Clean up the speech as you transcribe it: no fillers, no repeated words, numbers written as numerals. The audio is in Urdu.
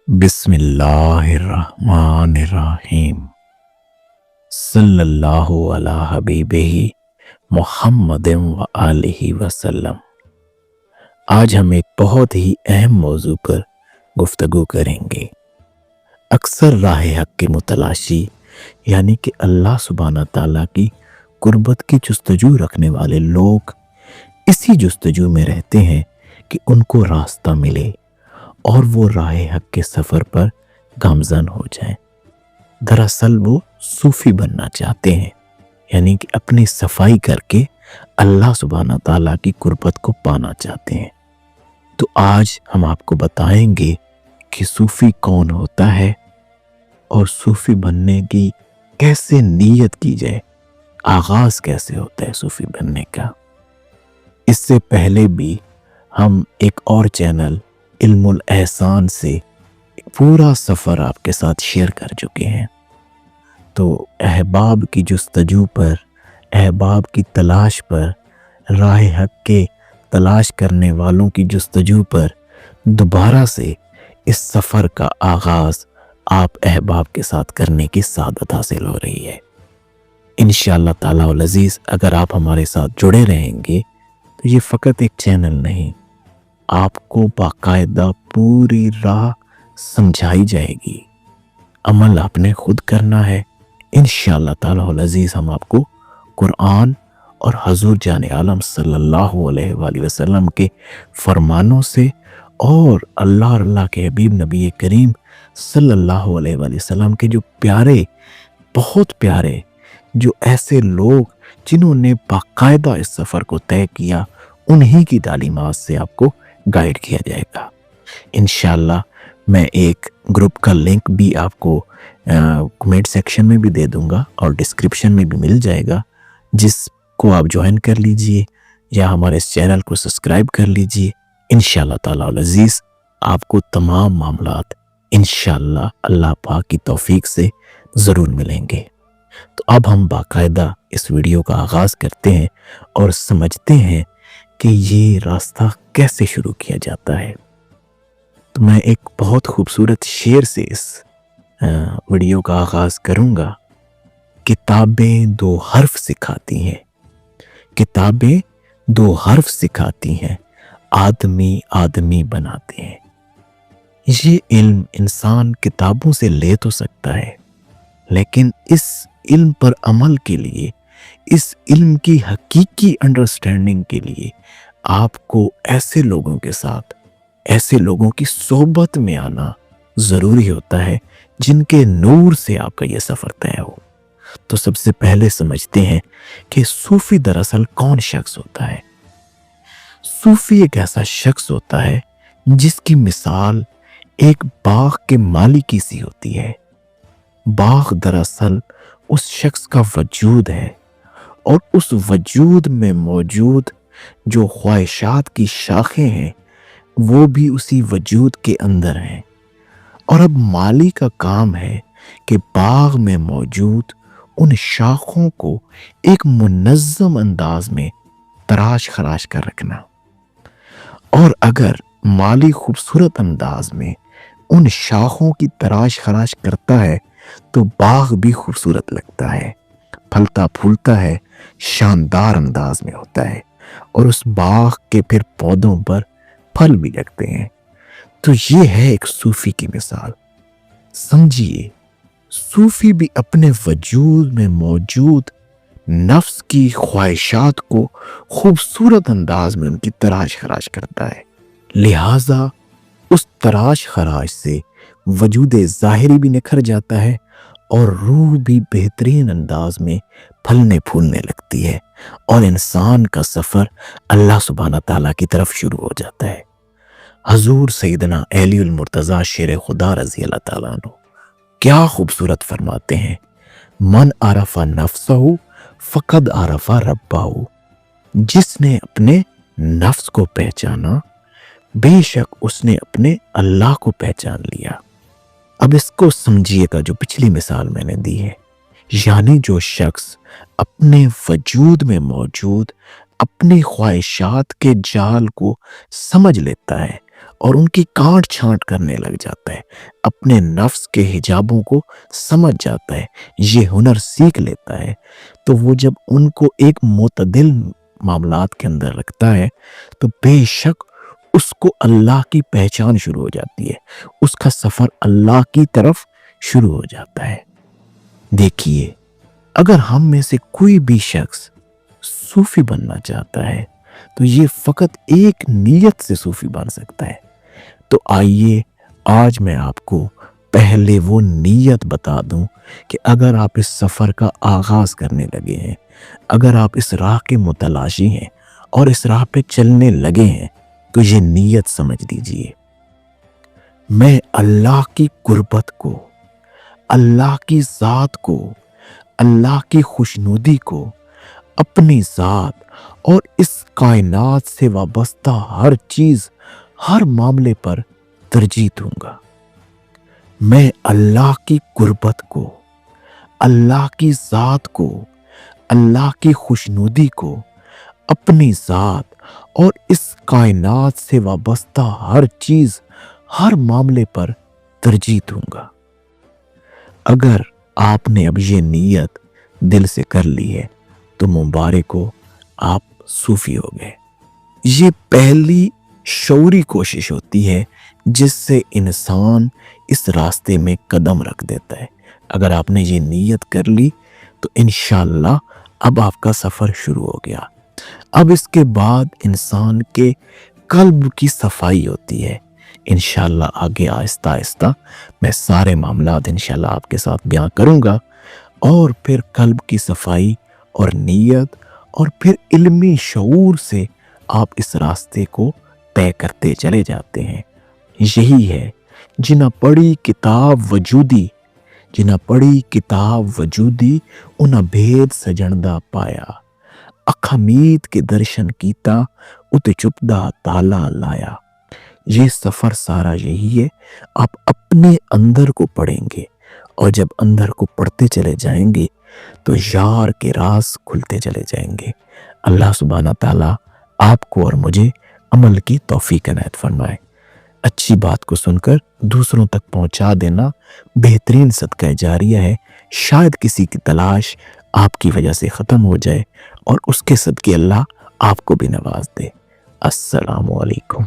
بسم اللہ الرحمن الرحیم صلی اللہ علی حبیبہ محمد و آلہ وسلم۔ آج ہم ایک بہت ہی اہم موضوع پر گفتگو کریں گے۔ اکثر راہ حق کی متلاشی یعنی کہ اللہ سبحانہ تعالیٰ کی قربت کی جستجو رکھنے والے لوگ اسی جستجو میں رہتے ہیں کہ ان کو راستہ ملے اور وہ راہ حق کے سفر پر گامزن ہو جائیں۔ دراصل وہ صوفی بننا چاہتے ہیں، یعنی کہ اپنی صفائی کر کے اللہ سبحانہ تعالیٰ کی قربت کو پانا چاہتے ہیں۔ تو آج ہم آپ کو بتائیں گے کہ صوفی کون ہوتا ہے اور صوفی بننے کی کیسے نیت کی جائے، آغاز کیسے ہوتا ہے صوفی بننے کا۔ اس سے پہلے بھی ہم ایک اور چینل علم الاحسان سے ایک پورا سفر آپ کے ساتھ شیئر کر چکے ہیں۔ تو احباب کی جستجو پر، احباب کی تلاش پر، راہ حق کے تلاش کرنے والوں کی جستجو پر دوبارہ سے اس سفر کا آغاز آپ احباب کے ساتھ کرنے کی سعادت حاصل ہو رہی ہے۔ انشاءاللہ تعالیٰ العزیز اگر آپ ہمارے ساتھ جڑے رہیں گے تو یہ فقط ایک چینل نہیں، آپ کو باقاعدہ پوری راہ سمجھائی جائے گی، عمل آپ نے خود کرنا ہے۔ انشاءاللہ تعالیٰ العزیز ہم آپ کو قرآن اور حضور جان عالم صلی اللہ علیہ وآلہ وسلم کے فرمانوں سے اور اللہ کے حبیب نبی کریم صلی اللہ علیہ وآلہ وسلم کے جو پیارے، بہت پیارے، جو ایسے لوگ جنہوں نے باقاعدہ اس سفر کو طے کیا، انہی کی تعلیمات سے آپ کو گائیڈ کیا جائے گا۔ انشاءاللہ میں ایک گروپ کا لنک بھی آپ کو کمنٹ سیکشن میں بھی دے دوں گا اور ڈسکرپشن میں بھی مل جائے گا، جس کو آپ جوائن کر لیجئے یا ہمارے اس چینل کو سبسکرائب کر لیجئے۔ انشاءاللہ تعالیٰ العزیز آپ کو تمام معاملات انشاءاللہ اللہ پاک کی توفیق سے ضرور ملیں گے۔ تو اب ہم باقاعدہ اس ویڈیو کا آغاز کرتے ہیں اور سمجھتے ہیں کہ یہ راستہ کیسے شروع کیا جاتا ہے۔ تو میں ایک بہت خوبصورت شعر سے اس ویڈیو کا آغاز کروں گا۔ کتابیں دو حرف سکھاتی ہیں، کتابیں دو حرف سکھاتی ہیں، آدمی آدمی بناتے ہیں۔ یہ علم انسان کتابوں سے لے تو سکتا ہے، لیکن اس علم پر عمل کے لیے، اس علم کی حقیقی انڈرسٹینڈنگ کے لیے آپ کو ایسے لوگوں کے ساتھ، ایسے لوگوں کی صحبت میں آنا ضروری ہوتا ہے جن کے نور سے آپ کا یہ سفر طے ہو۔ تو سب سے پہلے سمجھتے ہیں کہ صوفی دراصل کون شخص ہوتا ہے۔ صوفی ایک ایسا شخص ہوتا ہے جس کی مثال ایک باغ کے مالکی سی ہوتی ہے۔ باغ دراصل اس شخص کا وجود ہے اور اس وجود میں موجود جو خواہشات کی شاخیں ہیں وہ بھی اسی وجود کے اندر ہیں، اور اب مالی کا کام ہے کہ باغ میں موجود ان شاخوں کو ایک منظم انداز میں تراش خراش کر رکھنا، اور اگر مالی خوبصورت انداز میں ان شاخوں کی تراش خراش کرتا ہے تو باغ بھی خوبصورت لگتا ہے، پھلتا پھولتا ہے، شاندار انداز میں ہوتا ہے، اور اس باغ کے پھر پودوں پر پھل بھی لگتے ہیں۔ تو یہ ہے ایک صوفی کی مثال۔ سمجھیے، صوفی بھی اپنے وجود میں موجود نفس کی خواہشات کو خوبصورت انداز میں ان کی تراش خراش کرتا ہے، لہٰذا اس تراش خراش سے وجود ظاہری بھی نکھر جاتا ہے اور روح بھی بہترین انداز میں پھلنے پھولنے لگتی ہے، اور انسان کا سفر اللہ سبحانہ تعالیٰ کی طرف شروع ہو جاتا ہے۔ حضور سیدنا علی المرتضیٰ شیر خدا رضی اللہ تعالیٰ عنہ کیا خوبصورت فرماتے ہیں، من عرف نفسہ فقد عرف ربہ، جس نے اپنے نفس کو پہچانا بے شک اس نے اپنے اللہ کو پہچان لیا۔ اب اس کو سمجھیے گا جو پچھلی مثال میں نے دی ہے، یعنی جو شخص اپنے وجود میں موجود اپنی خواہشات کے جال کو سمجھ لیتا ہے اور ان کی کاٹ چھانٹ کرنے لگ جاتا ہے، اپنے نفس کے حجابوں کو سمجھ جاتا ہے، یہ ہنر سیکھ لیتا ہے، تو وہ جب ان کو ایک معتدل معاملات کے اندر رکھتا ہے تو بے شک اس کو اللہ کی پہچان شروع ہو جاتی ہے، اس کا سفر اللہ کی طرف شروع ہو جاتا ہے۔ دیکھیے، اگر ہم میں سے کوئی بھی شخص صوفی بننا چاہتا ہے تو یہ فقط ایک نیت سے صوفی بن سکتا ہے۔ تو آئیے آج میں آپ کو پہلے وہ نیت بتا دوں کہ اگر آپ اس سفر کا آغاز کرنے لگے ہیں، اگر آپ اس راہ کے متلاشی ہیں اور اس راہ پہ چلنے لگے ہیں تو یہ نیت سمجھ لیجئے، میں اللہ کی قربت کو، اللہ کی ذات کو، اللہ کی خوشنودی کو اپنی ذات اور اس کائنات سے وابستہ ہر چیز، ہر معاملے پر ترجیح دوں گا۔ میں اللہ کی قربت کو، اللہ کی ذات کو، اللہ کی خوشنودی کو اپنی ذات اور اس کائنات سے وابستہ ہر چیز، ہر معاملے پر ترجیح دوں گا۔ اگر آپ نے اب یہ نیت دل سے کر لی ہے تو مبارک ہو، آپ صوفی ہو گئے۔ یہ پہلی شعوری کوشش ہوتی ہے جس سے انسان اس راستے میں قدم رکھ دیتا ہے۔ اگر آپ نے یہ نیت کر لی تو انشاءاللہ اب آپ کا سفر شروع ہو گیا۔ اب اس کے بعد انسان کے قلب کی صفائی ہوتی ہے۔ انشاءاللہ آگے آہستہ آہستہ میں سارے معاملات انشاءاللہ آپ کے ساتھ بیان کروں گا، اور پھر قلب کی صفائی اور نیت اور پھر علمی شعور سے آپ اس راستے کو طے کرتے چلے جاتے ہیں۔ یہی ہے جنہ پڑھی کتاب وجودی، جنہ پڑھی کتاب وجودی انہ بھید سجندہ پایا، اکھمید کے درشن کیتا اتے چپدا تالا لایا۔ یہ سفر سارا یہی ہے، آپ اپنے اندر کو پڑھیں گے، اور جب اندر کو پڑھتے چلے جائیں گے تو یار کے راز کھلتے چلے جائیں گے۔ اللہ سبحانہ تعالیٰ آپ کو اور مجھے عمل کی توفیق عنایت فرمائے۔ اچھی بات کو سن کر دوسروں تک پہنچا دینا بہترین صدقہ جاریہ ہے۔ شاید کسی کی تلاش آپ کی وجہ سے ختم ہو جائے اور اس کے صدقے اللہ آپ کو بھی نواز دے۔ السلام علیکم۔